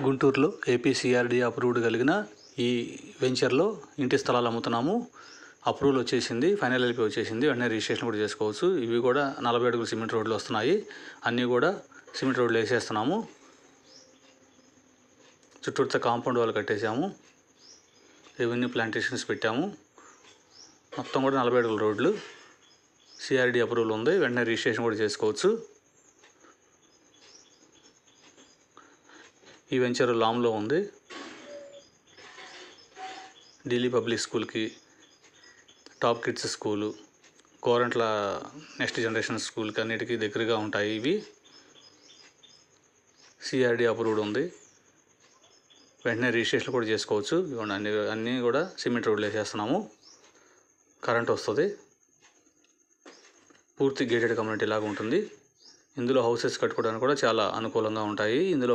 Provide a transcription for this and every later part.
గుంటూరులో ఏపీసీఆర్డీ అప్రూవ్డ్ కలిగిన ఈ వెంచర్లో ఇంటి స్థలాలు అమ్ముతున్నాము. అప్రూవల్ వచ్చేసింది, ఫైనల్ ఎల్పీ వచ్చేసింది. వెంటనే రిజిస్ట్రేషన్ కూడా చేసుకోవచ్చు. ఇవి కూడా 40 అడుగులు సిమెంట్ రోడ్లు వస్తున్నాయి. అన్నీ కూడా సిమెంట్ రోడ్లు వేసేస్తున్నాము. చుట్టూతో కాంపౌండ్ వాళ్ళు కట్టేసాము. రెవెన్యూ ప్లాంటేషన్స్ పెట్టాము. మొత్తం కూడా 40 అడుగుల రోడ్లు. సిఆర్డీ అప్రూవల్ ఉంది. వెంటనే రిజిస్ట్రేషన్ కూడా చేసుకోవచ్చు. ఈ వెంచర్ లామ్లో ఉంది. ఢిల్లీ పబ్లిక్ స్కూల్కి, top kids school, Gorantla next generation స్కూల్కి అన్నిటికీ దగ్గరగా ఉంటాయి. ఇవి సిఆర్డీ అప్రూవ్డ్ ఉంది. వెంటనే రిజిస్ట్రేషన్ కూడా చేసుకోవచ్చు. అన్నీ కూడా సిమెంట్ రోడ్లు వేసేస్తున్నాము. కరెంట్ వస్తుంది. పూర్తి గేటెడ్ కమ్యూనిటీ లాగా ఉంటుంది. ఇందులో హౌసెస్ కట్టుకోవడానికి కూడా చాలా అనుకూలంగా ఉంటాయి. ఇందులో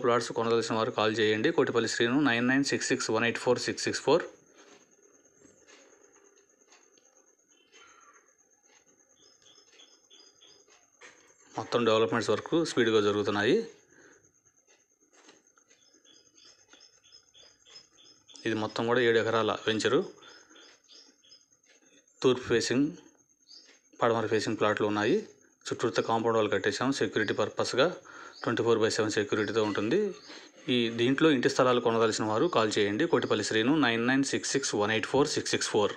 ప్లాట్స్ కొనదలసిన వారు కాల్ చేయండి. కోటిపల్లి శ్రీను 9966184664. మొత్తం డెవలప్మెంట్స్ వర్క్ స్పీడ్గా జరుగుతున్నాయి. ఇది మొత్తం కూడా 7 ఎకరాల వెంచరు. తూర్పు ఫేసింగ్, పడమర ఫేసింగ్ ప్లాట్లు ఉన్నాయి. చుట్టూతో కాంపౌండ్ వాళ్ళు కట్టేసాం. సెక్యూరిటీ పర్పస్గా 24/7 సెక్యూరిటీతో ఉంటుంది. దీంట్లో ఇంటి స్థలాలు కొనదలసిన వారు కాల్ చేయండి. కోటిపల్లి శ్రీను 9966184664.